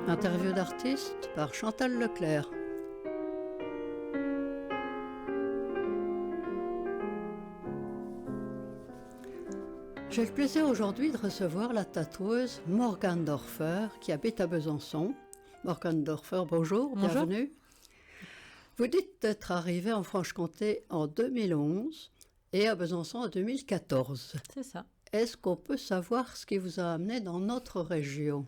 Interview d'artiste par Chantal Leclerc. J'ai le plaisir aujourd'hui de recevoir la tatoueuse Morgane Dorfer qui habite à Besançon. Morgane Dorfer, bonjour, bienvenue. Vous dites d'être arrivée en Franche-Comté en 2011 et à Besançon en 2014. C'est ça. Est-ce qu'on peut savoir ce qui vous a amené dans notre région ?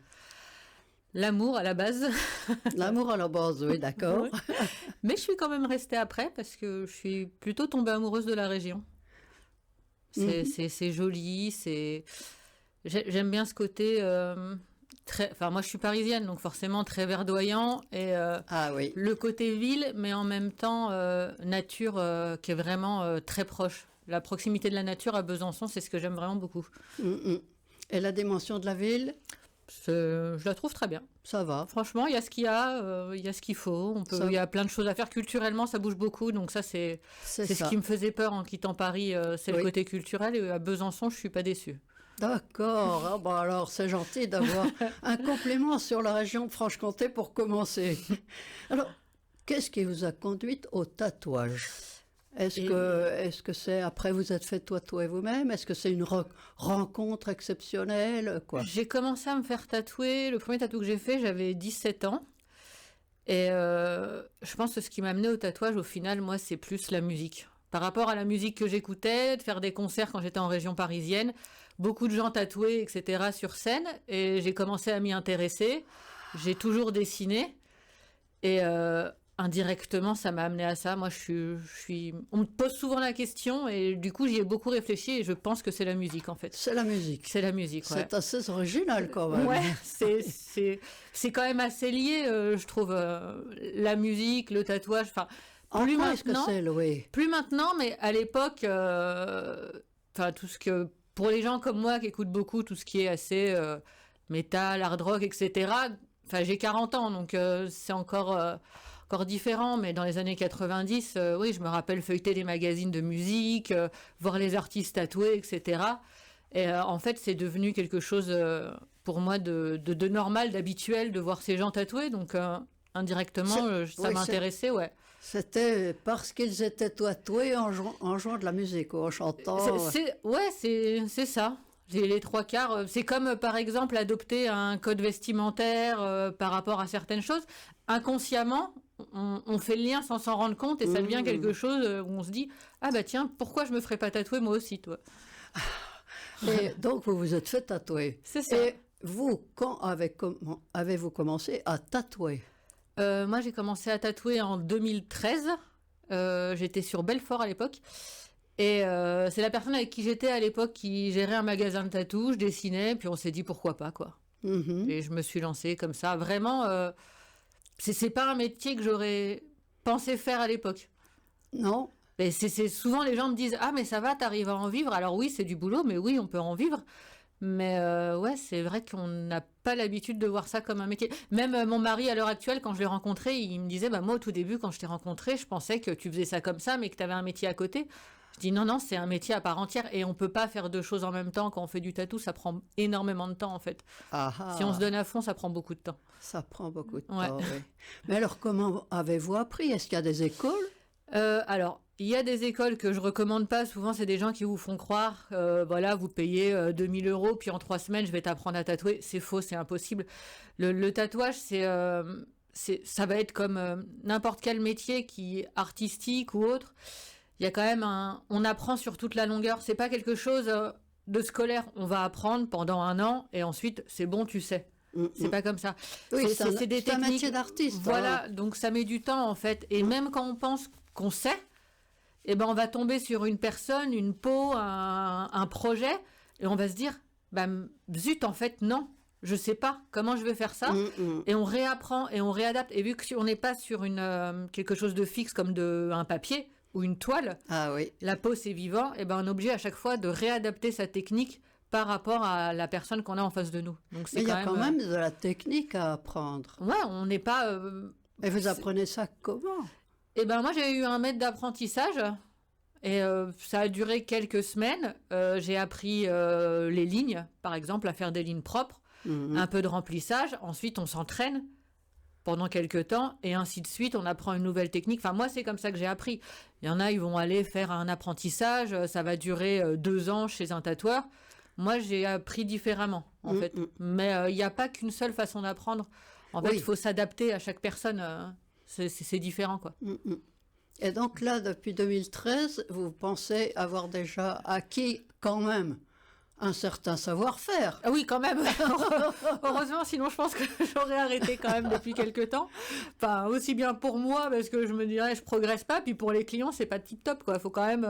L'amour à la base. L'amour à la base, oui, d'accord. Ouais. Mais je suis quand même restée après parce que je suis plutôt tombée amoureuse de la région. C'est joli, j'aime bien ce côté Enfin, moi je suis parisienne, donc forcément très verdoyant et oui. Le côté ville, mais en même temps nature qui est vraiment très proche. La proximité de la nature à Besançon, c'est ce que j'aime vraiment beaucoup. Et la dimension de la ville ? Je la trouve très bien. Ça va. Franchement, il y a ce qu'il y a, il y a ce qu'il faut. Il y a plein de choses à faire. Culturellement, ça bouge beaucoup. Donc ça, c'est ce qui me faisait peur en quittant Paris. C'est le côté culturel. Et à Besançon, je ne suis pas déçue. D'accord. Ah bon, alors, c'est gentil d'avoir un complément sur la région de Franche-Comté pour commencer. Alors, qu'est-ce qui vous a conduite au tatouage ? Est-ce que c'est après vous êtes fait tatouer vous-même ? Est-ce que c'est une rencontre exceptionnelle, quoi ? J'ai commencé à me faire tatouer. Le premier tatou que j'ai fait, j'avais 17 ans. Et je pense que ce qui m'a amené au tatouage, au final, moi, c'est plus la musique. Par rapport à la musique que j'écoutais, de faire des concerts quand j'étais en région parisienne, beaucoup de gens tatoués, etc. sur scène. Et j'ai commencé à m'y intéresser. J'ai toujours dessiné. Et indirectement, ça m'a amené à ça. Moi, on me pose souvent la question et du coup, j'y ai beaucoup réfléchi et je pense que c'est la musique, en fait. C'est la musique. C'est la musique, ouais. C'est assez original, quand même. Ouais, c'est quand même assez lié, je trouve, la musique, le tatouage, enfin... Plus maintenant, mais à l'époque, tout ce que... Pour les gens comme moi qui écoutent beaucoup tout ce qui est assez métal, hard rock, etc., j'ai 40 ans, donc c'est encore différent, mais dans les années 90, oui, je me rappelle feuilleter des magazines de musique, voir les artistes tatoués, etc. Et en fait, c'est devenu quelque chose pour moi de normal, d'habituel, de voir ces gens tatoués, donc indirectement, ça m'intéressait, ouais. C'était parce qu'ils étaient tatoués en jouant de la musique, ou en chantant. C'est ça. Les trois quarts, c'est comme par exemple adopter un code vestimentaire par rapport à certaines choses. Inconsciemment, on fait le lien sans s'en rendre compte et ça devient quelque chose où on se dit « Ah bah tiens, pourquoi je me ferais pas tatouer moi aussi, toi ?» Et donc vous vous êtes fait tatouer. C'est ça. Et vous, quand avez-vous commencé à tatouer ? Moi, j'ai commencé à tatouer en 2013. J'étais sur Belfort à l'époque. Et c'est la personne avec qui j'étais à l'époque qui gérait un magasin de tatou. Je dessinais, puis on s'est dit pourquoi pas, quoi. Et je me suis lancée comme ça. Vraiment, c'est pas un métier que j'aurais pensé faire à l'époque. Non. Mais c'est souvent les gens me disent « Ah, mais ça va, t'arrives à en vivre ?» Alors oui, c'est du boulot, mais oui, on peut en vivre. Mais ouais, c'est vrai qu'on n'a pas l'habitude de voir ça comme un métier. Même mon mari, à l'heure actuelle, quand je l'ai rencontré, il me disait moi, au tout début, quand je t'ai rencontré, je pensais que tu faisais ça comme ça, mais que tu avais un métier à côté. » Je dis non, c'est un métier à part entière et on peut pas faire deux choses en même temps. Quand on fait du tatou, ça prend énormément de temps, en fait. Si on se donne à fond, ça prend beaucoup de temps. Ça prend beaucoup de temps, oui. Mais alors, comment avez-vous appris ? Est-ce qu'il y a des écoles ? Alors, il y a des écoles que je recommande pas. Souvent, c'est des gens qui vous font croire, voilà, vous payez 2 000 €, puis en 3 semaines, je vais t'apprendre à tatouer. C'est faux, c'est impossible. Le tatouage, ça va être comme n'importe quel métier qui est artistique ou autre. Il y a quand même on apprend sur toute la longueur. C'est pas quelque chose de scolaire. On va apprendre pendant 1 an et ensuite, c'est bon, tu sais. C'est pas comme ça. Oui, c'est des techniques. Un métier d'artiste. Voilà, donc ça met du temps, en fait. Et même quand on pense qu'on sait, eh ben on va tomber sur une personne, une peau, un projet, et on va se dire, zut, en fait, non, je sais pas comment je vais faire ça. Et on réapprend et on réadapte. Et vu qu'on n'est pas sur quelque chose de fixe comme un papier ou une toile, la peau c'est vivant, et ben on est obligé à chaque fois de réadapter sa technique par rapport à la personne qu'on a en face de nous. Donc mais il y a quand même de la technique à apprendre. Ouais, on n'est pas... Et vous apprenez ça comment ? Eh ben moi j'ai eu un maître d'apprentissage Et ça a duré quelques semaines. J'ai appris les lignes, par exemple, à faire des lignes propres, un peu de remplissage. Ensuite, on s'entraîne pendant quelques temps et ainsi de suite. On apprend une nouvelle technique. Enfin, moi, c'est comme ça que j'ai appris. Il y en a, ils vont aller faire un apprentissage. Ça va durer 2 ans chez un tatoueur. Moi, j'ai appris différemment, en fait. Mais il n'y a pas qu'une seule façon d'apprendre. En fait, il faut s'adapter à chaque personne. C'est différent, quoi. Et donc là, depuis 2013, vous pensez avoir déjà acquis quand même un certain savoir-faire. Ah oui, quand même. Heureusement, sinon je pense que j'aurais arrêté quand même depuis quelques temps. Enfin, aussi bien pour moi, parce que je me dirais, je progresse pas, puis pour les clients, c'est pas tip-top, quoi. Faut quand même,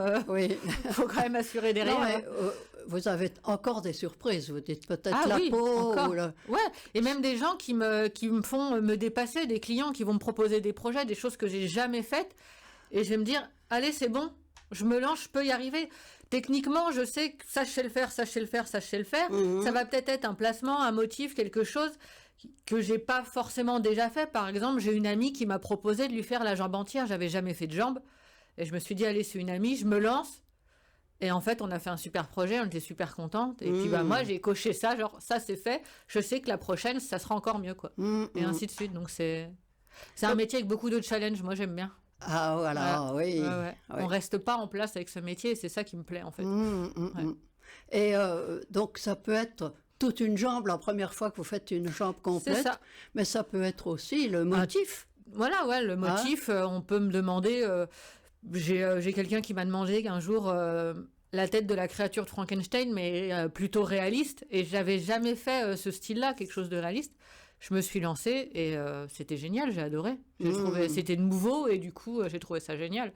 faut quand même assurer derrière. Non, mais, vous avez encore des surprises. Vous dites peut-être la peau. Ou ouais, et même des gens qui me font me dépasser, des clients qui vont me proposer des projets, des choses que j'ai jamais faites. Et je vais me dire, allez, c'est bon, je me lance, je peux y arriver. Techniquement, je sais que ça, je sais le faire, ça, je sais le faire, ça, je sais le faire. Ça va peut-être être un placement, un motif, quelque chose que j'ai pas forcément déjà fait. Par exemple, j'ai une amie qui m'a proposé de lui faire la jambe entière. J'avais jamais fait de jambe. Et je me suis dit, allez, c'est une amie, je me lance. Et en fait, on a fait un super projet, on était super contente. Et puis, moi, j'ai coché ça, genre, ça, c'est fait. Je sais que la prochaine, ça sera encore mieux, quoi. Et ainsi de suite. Donc, c'est un métier avec beaucoup de challenges. Moi, j'aime bien. Ah voilà, oui. Ouais. On reste pas en place avec ce métier et c'est ça qui me plaît en fait. Et donc ça peut être toute une jambe la première fois que vous faites une jambe complète, mais ça peut être aussi le motif. Voilà, ouais, le motif, on peut me demander, j'ai quelqu'un qui m'a demandé un jour la tête de la créature de Frankenstein, mais plutôt réaliste, et j'avais jamais fait ce style-là, quelque chose de réaliste. Je me suis lancée et c'était génial, j'ai adoré. C'était nouveau et du coup, j'ai trouvé ça génial.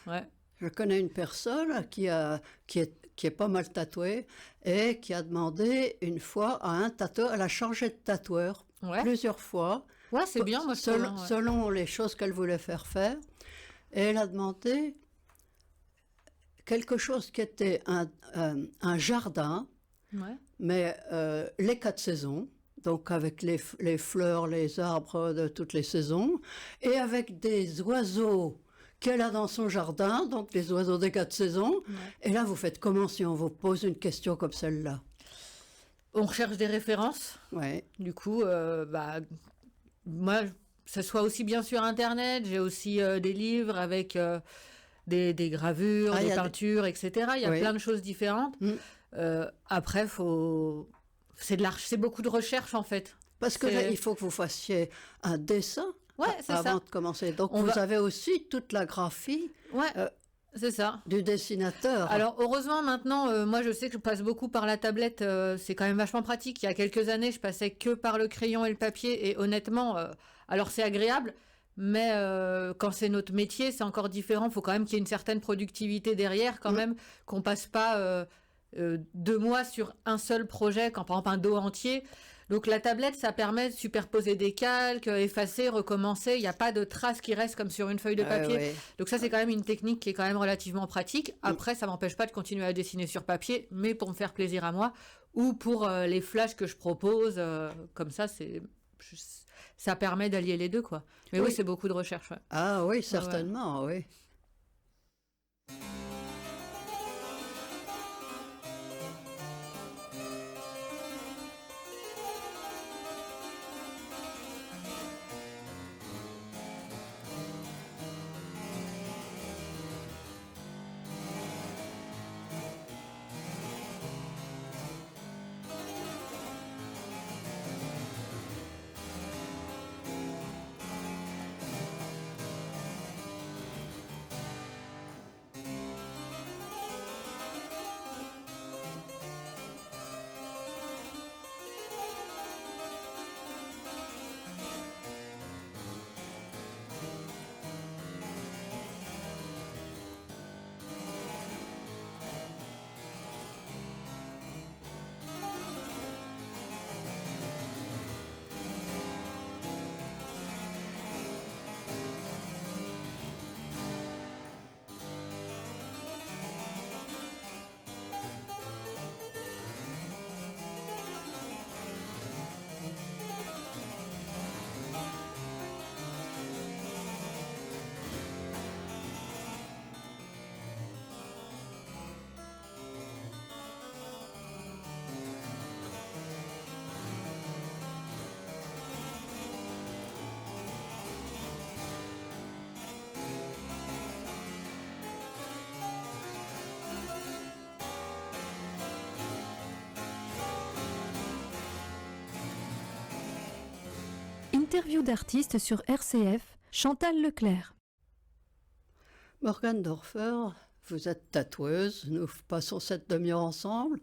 Ouais. Je connais une personne qui est pas mal tatouée et qui a demandé une fois à un tatoueur, elle a changé de tatoueur plusieurs fois. Ouais, c'est bien, moi, selon les choses qu'elle voulait faire. Et elle a demandé quelque chose qui était un jardin, mais les 4 saisons. Donc avec les fleurs, les arbres de toutes les saisons, et avec des oiseaux qu'elle a dans son jardin, donc les oiseaux des 4 saisons. Et là, vous faites comment si on vous pose une question comme celle-là? On recherche des références. Du coup, moi, ça soit aussi bien sur Internet, j'ai aussi des livres avec des gravures, des peintures, etc. Il y a plein de choses différentes. Après, c'est beaucoup de recherche en fait. Parce que là, il faut que vous fassiez un dessin avant de commencer. Donc vous avez aussi toute la graphie c'est ça. Du dessinateur. Alors heureusement maintenant, moi je sais que je passe beaucoup par la tablette, c'est quand même vachement pratique. Il y a quelques années, je passais que par le crayon et le papier et honnêtement, alors c'est agréable, mais quand c'est notre métier, c'est encore différent. Il faut quand même qu'il y ait une certaine productivité derrière quand même, qu'on passe pas 2 mois sur un seul projet, quand par exemple un dos entier. Donc la tablette, ça permet de superposer des calques, effacer, recommencer. Il n'y a pas de traces qui restent comme sur une feuille de papier. Donc ça, c'est quand même une technique qui est quand même relativement pratique. Après, ça m'empêche pas de continuer à dessiner sur papier, mais pour me faire plaisir à moi ou pour les flashs que je propose. Comme ça, ça permet d'allier les deux, quoi. Mais oui, c'est beaucoup de recherche. Ah oui, certainement, oui. Interview d'artistes sur RCF, Chantal Leclerc. Morgane Dorfer, vous êtes tatoueuse, nous passons cette demi-heure ensemble.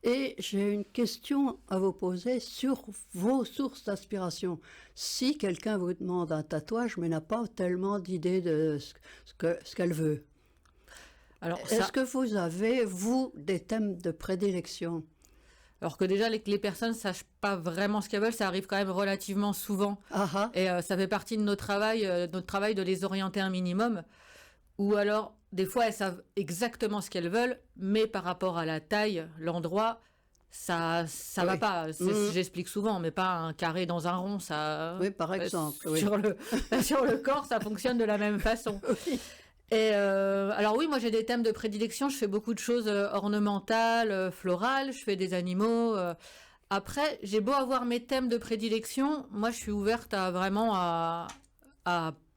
Et j'ai une question à vous poser sur vos sources d'inspiration. Si quelqu'un vous demande un tatouage, mais n'a pas tellement d'idée de ce qu'elle veut, est-ce que vous avez, vous, des thèmes de prédilection ? Alors que déjà, les personnes ne sachent pas vraiment ce qu'elles veulent, ça arrive quand même relativement souvent. Et ça fait partie de notre travail de les orienter un minimum. Ou alors, des fois, elles savent exactement ce qu'elles veulent, mais par rapport à la taille, l'endroit, ça va pas. J'explique souvent, mais pas un carré dans un rond. Oui, par exemple. Sur le corps, ça fonctionne de la même façon. Oui. Et alors oui, moi j'ai des thèmes de prédilection, je fais beaucoup de choses ornementales, florales, je fais des animaux. Après, j'ai beau avoir mes thèmes de prédilection, moi je suis ouverte à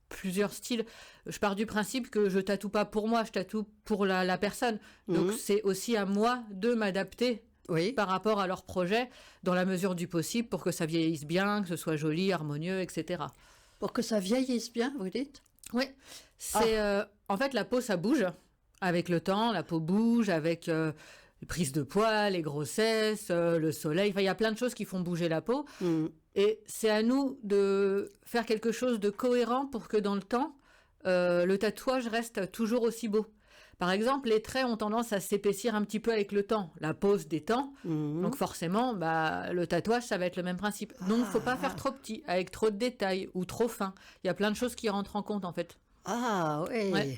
plusieurs styles. Je pars du principe que je tatoue pas pour moi, je tatoue pour la personne. Donc c'est aussi à moi de m'adapter par rapport à leur projet, dans la mesure du possible, pour que ça vieillisse bien, que ce soit joli, harmonieux, etc. Pour que ça vieillisse bien, vous dites ? Oui, en fait la peau ça bouge avec le temps, la peau bouge avec les prises de poids, les grossesses, le soleil, enfin il y a plein de choses qui font bouger la peau et c'est à nous de faire quelque chose de cohérent pour que dans le temps le tatouage reste toujours aussi beau. Par exemple, les traits ont tendance à s'épaissir un petit peu avec le temps, la peau se détend, donc forcément, le tatouage, ça va être le même principe. Donc, il ne faut pas faire trop petit, avec trop de détails ou trop fin. Il y a plein de choses qui rentrent en compte, en fait. Ah oui. Ouais.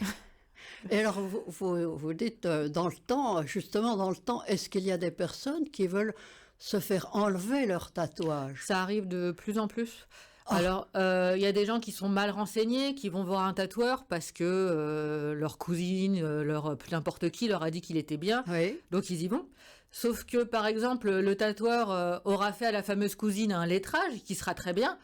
Et alors, vous dites, dans le temps, justement, dans le temps, est-ce qu'il y a des personnes qui veulent se faire enlever leur tatouage ? Ça arrive de plus en plus. Alors, il y a des gens qui sont mal renseignés, qui vont voir un tatoueur parce que leur cousine, n'importe qui leur a dit qu'il était bien, donc ils y vont. Sauf que, par exemple, le tatoueur aura fait à la fameuse cousine un lettrage qui sera très bien.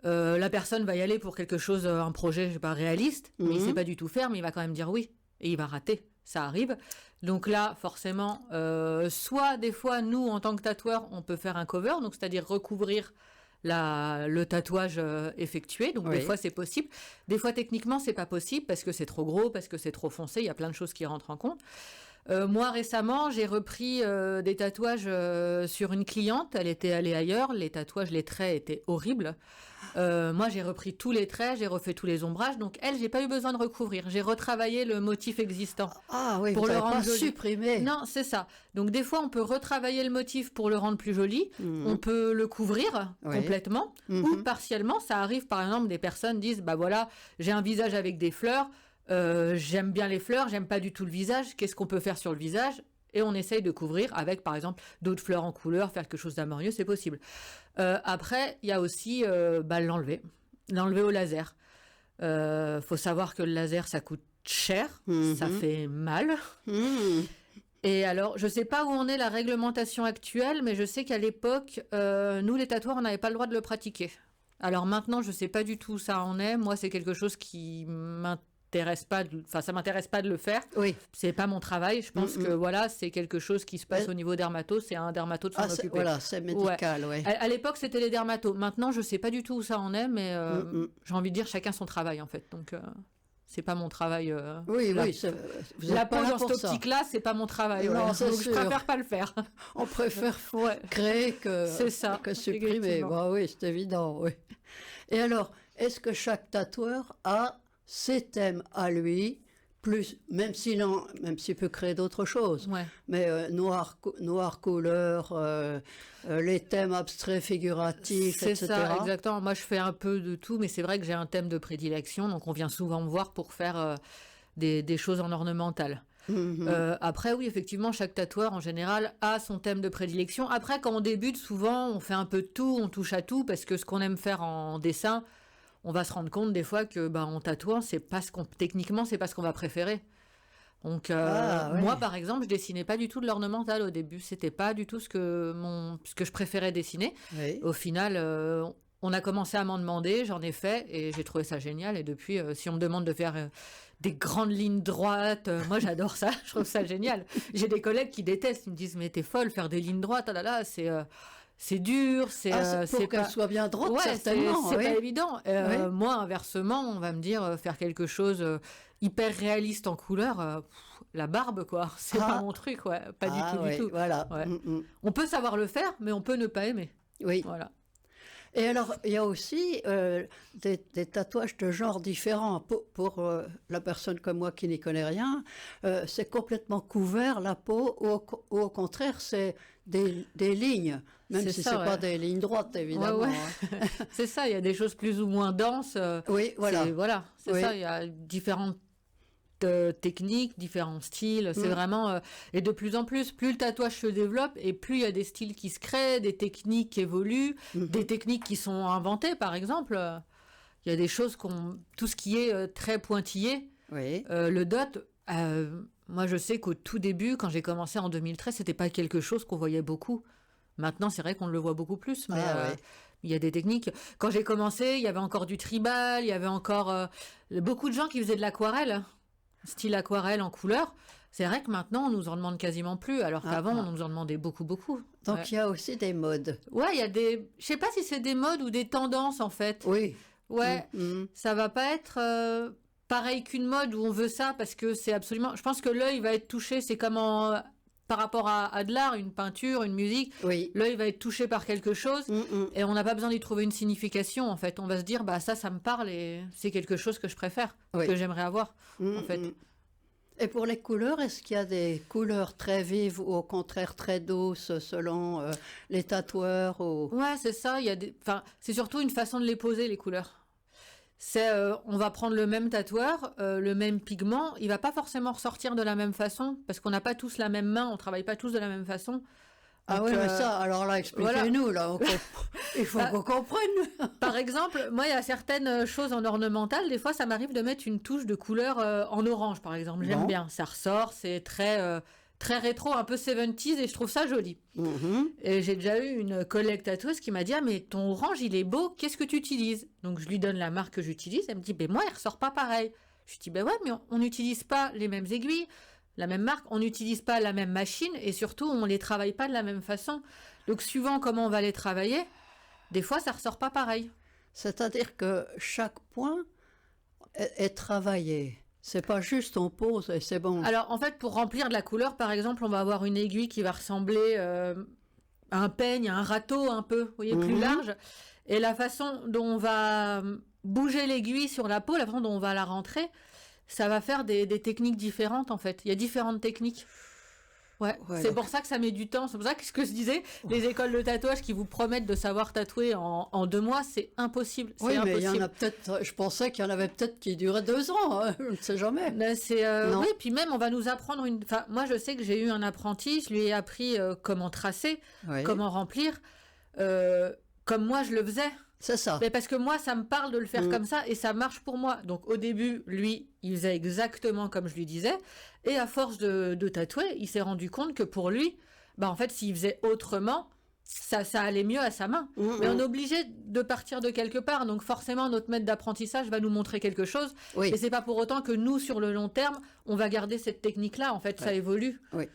La personne va y aller pour quelque chose, un projet, je sais pas, réaliste, mais il sait pas du tout faire, mais il va quand même dire oui, et il va rater. Ça arrive. Donc là, forcément, soit des fois, nous, en tant que tatoueur, on peut faire un cover, donc c'est-à-dire recouvrir le tatouage effectué, donc des fois c'est possible, des fois techniquement c'est pas possible parce que c'est trop gros, parce que c'est trop foncé, il y a plein de choses qui rentrent en compte. Moi récemment j'ai repris des tatouages sur une cliente, elle était allée ailleurs, les tatouages, les traits étaient horribles. Moi j'ai repris tous les traits, j'ai refait tous les ombrages, donc elle, j'ai pas eu besoin de recouvrir, j'ai retravaillé le motif existant pour le rendre joli. Supprimé. Non, c'est ça. Donc des fois on peut retravailler le motif pour le rendre plus joli, on peut le couvrir complètement ou partiellement. Ça arrive, par exemple, des personnes disent voilà, j'ai un visage avec des fleurs, j'aime bien les fleurs, j'aime pas du tout le visage, qu'est-ce qu'on peut faire sur le visage ? Et on essaye de couvrir avec, par exemple, d'autres fleurs en couleur, faire quelque chose d'harmonieux, c'est possible. Après, il y a aussi l'enlever au laser. Faut savoir que le laser, ça coûte cher, ça fait mal. Et alors, je sais pas où en est la réglementation actuelle, mais je sais qu'à l'époque, nous, les tatoueurs, on n'avait pas le droit de le pratiquer. Alors maintenant, je sais pas du tout où ça en est. Moi, c'est quelque chose qui ça m'intéresse pas de le faire. Oui. C'est pas mon travail. Je pense que c'est quelque chose qui se passe au niveau dermato. C'est à un dermato de s'en occuper. Voilà, c'est médical, À l'époque, c'était les dermatos. Maintenant, je sais pas du tout où ça en est, mais j'ai envie de dire chacun son travail en fait. Donc c'est pas mon travail. La pose dans cette optique-là, c'est pas mon travail. Non, donc je préfère pas le faire. On préfère créer que supprimer. Oui, c'est évident. Oui. Et alors, est-ce que chaque tatoueur a ses thèmes à lui, même s'il peut créer d'autres choses, mais noir, couleur, les thèmes abstraits, figuratifs, etc. C'est ça, exactement. Moi, je fais un peu de tout, mais c'est vrai que j'ai un thème de prédilection, donc on vient souvent me voir pour faire des choses en ornemental. Après, oui, effectivement, chaque tatoueur, en général, a son thème de prédilection. Après, quand on débute, souvent, on fait un peu de tout, on touche à tout, parce que ce qu'on aime faire en dessin, on va se rendre compte des fois que en tatouant, techniquement, c'est pas ce qu'on va préférer. Donc moi, par exemple, je dessinais pas du tout de l'ornemental au début. C'était pas du tout ce que je préférais dessiner. Au final, on a commencé à m'en demander, j'en ai fait et j'ai trouvé ça génial. Et depuis, si on me demande de faire des grandes lignes droites, moi j'adore ça, je trouve ça génial. J'ai des collègues qui détestent, ils me disent mais t'es folle, faire des lignes droites, c'est c'est dur, pour qu'elle soit bien droite, certainement. C'est pas évident. Moi, inversement, on va me dire faire quelque chose hyper réaliste en couleur, la barbe, quoi. C'est pas mon truc, pas du tout. Voilà. On peut savoir le faire, mais on peut ne pas aimer. Oui. Voilà. Et alors, il y a aussi des tatouages de genre différents. Pour la personne comme moi qui n'y connaît rien, c'est complètement couvert la peau, ou au contraire, c'est des lignes, même si c'est pas des lignes droites, évidemment. C'est ça, il y a des choses plus ou moins denses. Oui, voilà. C'est ça, il y a différentes techniques, différents styles, c'est vraiment et de plus en plus le tatouage se développe et plus il y a des styles qui se créent, des techniques qui évoluent, des techniques qui sont inventées. Par exemple, il y a des choses tout ce qui est très pointillé, le dot, moi je sais qu'au tout début, quand j'ai commencé en 2013, c'était pas quelque chose qu'on voyait beaucoup. Maintenant c'est vrai qu'on le voit beaucoup plus, mais il y a des techniques. Quand j'ai commencé, il y avait encore du tribal, il y avait encore beaucoup de gens qui faisaient de l'aquarelle, style aquarelle en couleur. C'est vrai que maintenant, on nous en demande quasiment plus, alors qu'avant, on nous en demandait beaucoup. Donc, il y a aussi des modes. Ouais, il y a des... Je sais pas si c'est des modes ou des tendances, en fait. Oui. Ouais, ça va pas être pareil qu'une mode où on veut ça, parce que c'est absolument... Je pense que l'œil va être touché, c'est comme par rapport à de l'art, une peinture, une musique. Oui. L'œil va être touché par quelque chose, et on n'a pas besoin d'y trouver une signification, en fait. On va se dire, ça me parle, et c'est quelque chose que je préfère, que j'aimerais avoir, en fait. Et pour les couleurs, est-ce qu'il y a des couleurs très vives ou au contraire très douces selon les tatoueurs Ouais, c'est ça. C'est surtout une façon de les poser, les couleurs. On va prendre le même tatoueur, le même pigment, il va pas forcément ressortir de la même façon, parce qu'on n'a pas tous la même main, on travaille pas tous de la même façon. Donc, mais ça, alors là, expliquez-nous, là, il faut qu'on comprenne. Par exemple, moi, il y a certaines choses en ornemental, des fois, ça m'arrive de mettre une touche de couleur en orange, par exemple. J'aime bien, ça ressort, c'est très rétro, un peu 70s, et je trouve ça joli. Et j'ai déjà eu une collègue tatoueuse qui m'a dit « Ah, mais ton orange, il est beau, qu'est-ce que tu utilises ?» Donc, je lui donne la marque que j'utilise, elle me dit « Ben moi, il ressort pas pareil. » Je lui dis « Ben ouais, mais on n'utilise pas les mêmes aiguilles, la même marque, on n'utilise pas la même machine, et surtout, on les travaille pas de la même façon. Donc, suivant comment on va les travailler, des fois, ça ressort pas pareil. » C'est-à-dire que chaque point est travaillé. C'est pas juste on pose et c'est bon. Alors, en fait, pour remplir de la couleur, par exemple, on va avoir une aiguille qui va ressembler à un peigne, à un râteau un peu, vous voyez, plus large. Et la façon dont on va bouger l'aiguille sur la peau, la façon dont on va la rentrer, ça va faire des techniques différentes, en fait. Il y a différentes techniques. Ouais, c'est pour ça que ça met du temps. C'est pour ça que ce que je disais, les écoles de tatouage qui vous promettent de savoir tatouer en 2 mois, c'est impossible. Oui, mais il y en a peut-être, je pensais qu'il y en avait peut-être qui duraient 2 ans, hein, je ne sais jamais. Oui, puis même on va nous apprendre Enfin, moi je sais que j'ai eu un apprenti, je lui ai appris comment tracer, comment remplir, comme moi je le faisais. C'est ça. Mais parce que moi, ça me parle de le faire comme ça et ça marche pour moi. Donc au début, lui, il faisait exactement comme je lui disais. Et à force de tatouer, il s'est rendu compte que pour lui, en fait, s'il faisait autrement, ça allait mieux à sa main. Mais on est obligé de partir de quelque part. Donc forcément, notre maître d'apprentissage va nous montrer quelque chose. Et c'est pas pour autant que nous, sur le long terme, on va garder cette technique-là. En fait, ça évolue. Oui.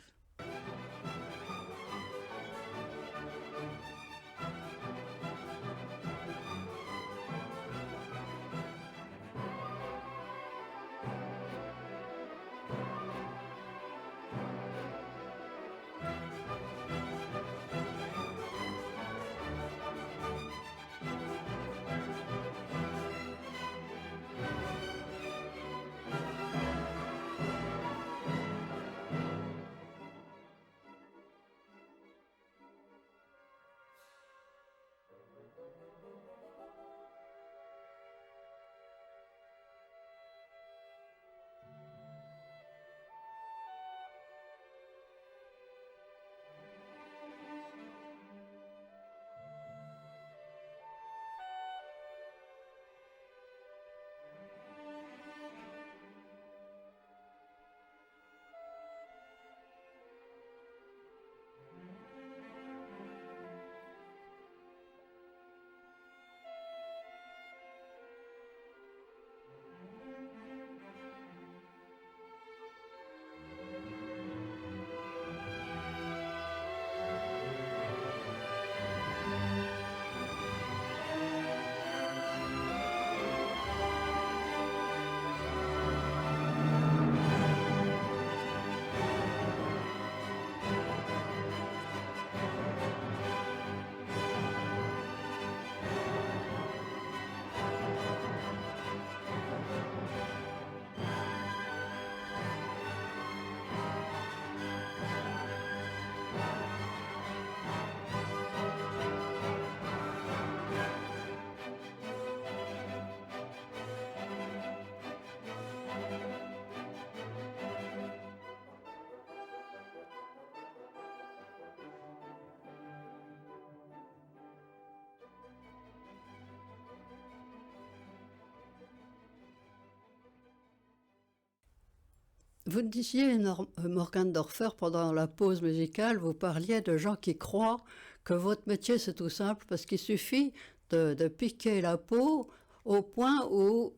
Vous disiez, Morgan Dorfer, pendant la pause musicale, vous parliez de gens qui croient que votre métier, c'est tout simple, parce qu'il suffit de piquer la peau au point où,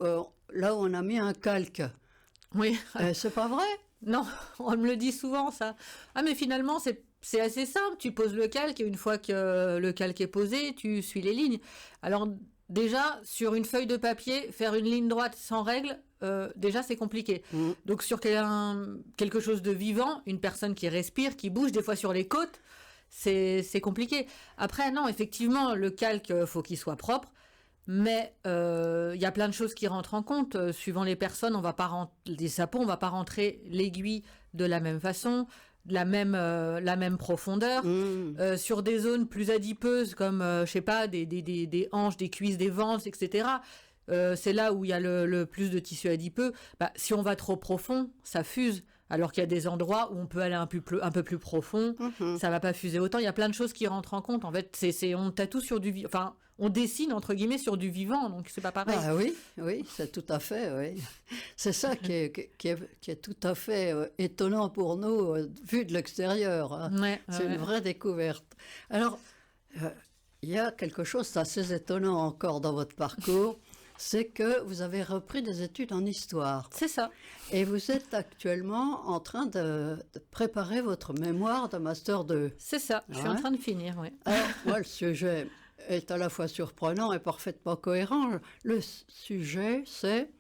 là où on a mis un calque. Oui. C'est pas vrai? Non, on me le dit souvent, ça. Ah, mais finalement, c'est assez simple. Tu poses le calque et une fois que le calque est posé, tu suis les lignes. Alors, déjà, sur une feuille de papier, faire une ligne droite sans règle, déjà, c'est compliqué. Donc, sur quelque chose de vivant, une personne qui respire, qui bouge, des fois sur les côtes, c'est compliqué. Après, non, effectivement, le calque, faut qu'il soit propre. Mais y a plein de choses qui rentrent en compte. Suivant les personnes, les sapots, on va pas rentrer l'aiguille de la même façon, la même profondeur. Sur des zones plus adipeuses comme, je sais pas, des hanches, des cuisses, des ventres, etc. C'est là où il y a le plus de tissu adipeux. Bah, si on va trop profond, ça fuse. Alors qu'il y a des endroits où on peut aller un peu plus profond, ça va pas fuser autant. Il y a plein de choses qui rentrent en compte. En fait, on tatoue sur du vivant. Enfin, on dessine entre guillemets sur du vivant, donc c'est pas pareil. Ah oui, c'est tout à fait. Oui. C'est ça qui est tout à fait étonnant pour nous, vu de l'extérieur. Hein. C'est une vraie découverte. Alors, il y a quelque chose d'assez étonnant encore dans votre parcours. C'est que vous avez repris des études en histoire. C'est ça. Et vous êtes actuellement en train de préparer votre mémoire de Master 2. C'est ça, je suis en train de finir, oui. Alors, moi, le sujet est à la fois surprenant et parfaitement cohérent. Le sujet, c'est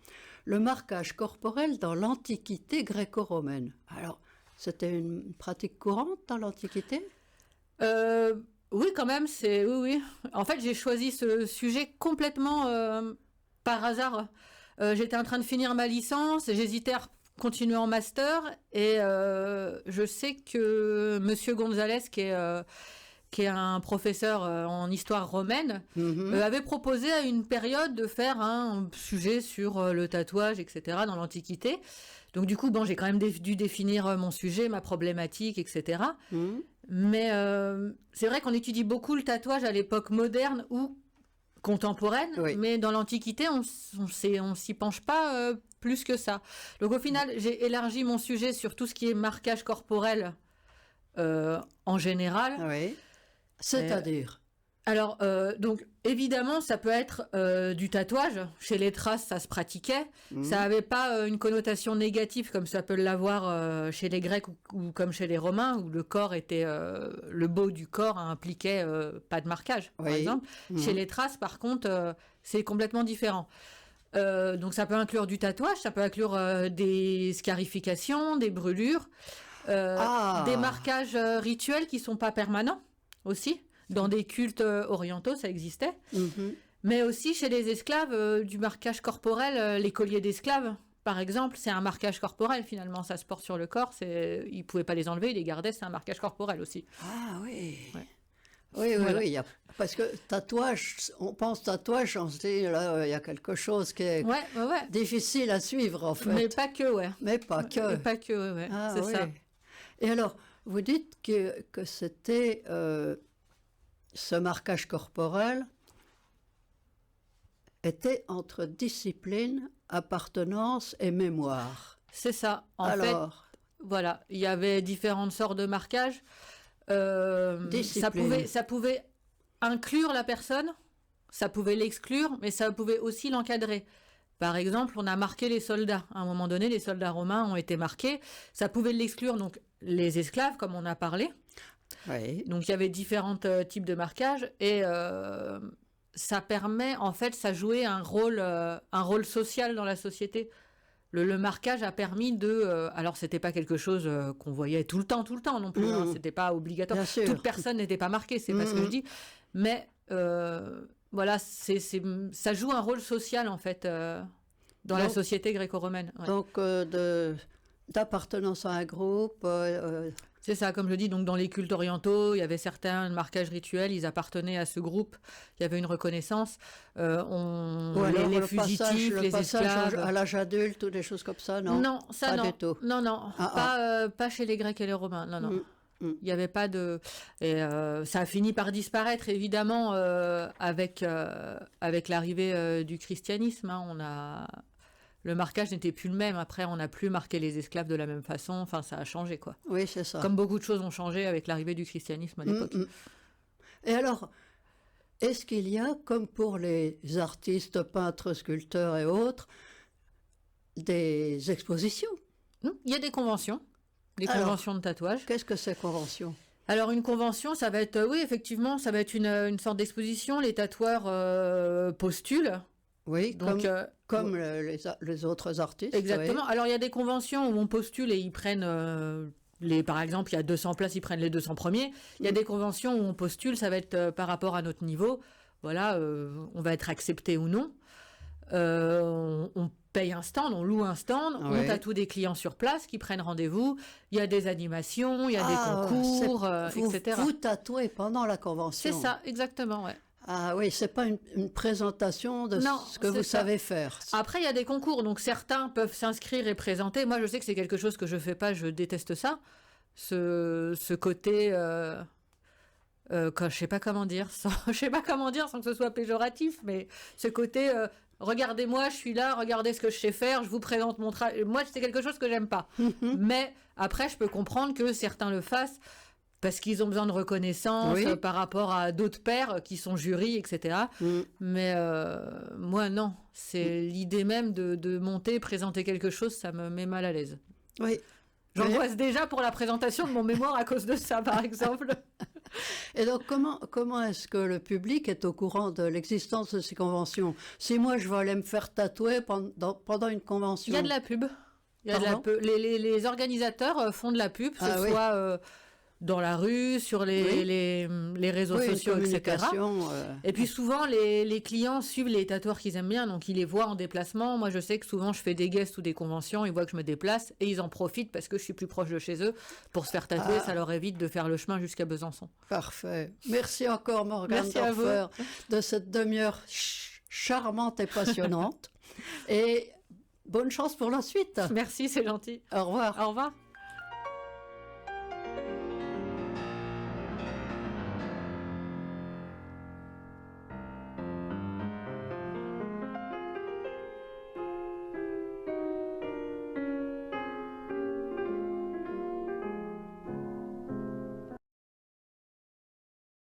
le marquage corporel dans l'Antiquité gréco-romaine. Alors, c'était une pratique courante dans l'Antiquité ? Oui, quand même, oui. En fait, j'ai choisi ce sujet complètement... par hasard. J'étais en train de finir ma licence, j'hésitais à continuer en master et je sais que Monsieur Gonzalez, qui est un professeur en histoire romaine, avait proposé à une période de faire un sujet sur le tatouage, etc. dans l'Antiquité. Donc du coup, j'ai quand même dû définir mon sujet, ma problématique, etc. Mais c'est vrai qu'on étudie beaucoup le tatouage à l'époque moderne ou contemporaine, mais dans l'Antiquité, on s'y penche pas plus que ça. Donc au final, j'ai élargi mon sujet sur tout ce qui est marquage corporel en général. Oui. C'est-à-dire alors, donc, évidemment, ça peut être du tatouage. Chez les Thraces, ça se pratiquait. Ça n'avait pas une connotation négative comme ça peut l'avoir chez les Grecs ou comme chez les Romains, où le corps était... le beau du corps impliquait pas de marquage, par exemple. Chez les Thraces, par contre, c'est complètement différent. Donc, ça peut inclure du tatouage, ça peut inclure des scarifications, des brûlures, des marquages rituels qui ne sont pas permanents aussi. Dans des cultes orientaux, ça existait. Mais aussi chez les esclaves, du marquage corporel, les colliers d'esclaves, par exemple, c'est un marquage corporel finalement, ça se porte sur le corps, ils ne pouvaient pas les enlever, ils les gardaient, c'est un marquage corporel aussi. Ah oui. Ouais. Oui. Parce que tatouage, on pense tatouage, on se dit là, il y a quelque chose qui est difficile à suivre en fait. Mais pas que, Mais pas que. Pas que, ouais. Ah, c'est ça. Et alors, vous dites que c'était... ce marquage corporel était entre discipline, appartenance et mémoire. C'est ça. En fait, voilà, il y avait différentes sortes de marquages. Ça pouvait inclure la personne, ça pouvait l'exclure, mais ça pouvait aussi l'encadrer. Par exemple, on a marqué les soldats. À un moment donné, les soldats romains ont été marqués. Ça pouvait l'exclure, donc les esclaves, comme on a parlé. Oui. Donc il y avait différents types de marquages et ça permet, en fait, ça jouait un rôle social dans la société. Le marquage a permis de... alors c'était pas quelque chose qu'on voyait tout le temps non plus, hein, c'était pas obligatoire. Toute personne n'était pas marquée, c'est pas ce que je dis. Mais voilà, ça joue un rôle social, en fait, dans la société gréco-romaine. Ouais. Donc d'appartenance à un groupe... C'est ça, comme je dis, donc dans les cultes orientaux, il y avait certains marquages rituels, ils appartenaient à ce groupe, il y avait une reconnaissance. Les fugitifs, les esclaves... à l'âge adulte ou des choses comme ça, non? Non, ça pas non. Du tout. Non, pas chez les Grecs et les Romains, non. Il n'y avait pas de... Et ça a fini par disparaître, évidemment, avec l'arrivée du christianisme. Hein. le marquage n'était plus le même. Après, on n'a plus marqué les esclaves de la même façon. Enfin, ça a changé, quoi. Oui, c'est ça. Comme beaucoup de choses ont changé avec l'arrivée du christianisme à l'époque. Et alors, est-ce qu'il y a, comme pour les artistes, peintres, sculpteurs et autres, des expositions? Il y a des conventions. Des conventions de tatouage. Qu'est-ce que c'est convention? Alors une convention, ça va être, oui effectivement, ça va être une sorte d'exposition. Les tatoueurs postulent. Oui, donc, comme les autres artistes. Exactement. Oui. Alors il y a des conventions où on postule et ils prennent, par exemple, il y a 200 places, ils prennent les 200 premiers. Il y a des conventions où on postule, ça va être par rapport à notre niveau. Voilà, on va être accepté ou non. On paye un stand, on loue un stand, on tatoue des clients sur place qui prennent rendez-vous. Il y a des animations, il y a des concours, etc. Vous tatouez pendant la convention. C'est ça, exactement, ouais. Ah oui, c'est pas une présentation de ce que vous savez faire. Après, il y a des concours, donc certains peuvent s'inscrire et présenter. Moi, je sais que c'est quelque chose que je fais pas, je déteste ça. Ce côté... je sais pas comment dire sans que ce soit péjoratif, mais ce côté... regardez-moi, je suis là, regardez ce que je sais faire, je vous présente mon travail. Moi, c'est quelque chose que j'aime pas. Mais après, je peux comprendre que certains le fassent parce qu'ils ont besoin de reconnaissance par rapport à d'autres pairs qui sont jurys, etc. Mais moi, non. C'est l'idée même de monter, présenter quelque chose, ça me met mal à l'aise. Oui. J'angoisse déjà pour la présentation de mon mémoire à cause de ça, par exemple. Et donc, comment est-ce que le public est au courant de l'existence de ces conventions? Si moi, je veux aller me faire tatouer pendant une convention... Il y a de la pub. Les organisateurs font de la pub, que ce soit dans la rue, sur les réseaux sociaux, etc. Et puis souvent, les clients suivent les tatoueurs qu'ils aiment bien, donc ils les voient en déplacement. Moi, je sais que souvent, je fais des guests ou des conventions, ils voient que je me déplace et ils en profitent parce que je suis plus proche de chez eux pour se faire tatouer. Ça leur évite de faire le chemin jusqu'à Besançon. Parfait. Merci encore, Morgane Dorfer, de cette demi-heure charmante et passionnante. Et bonne chance pour la suite. Merci, c'est gentil. Au revoir. Au revoir.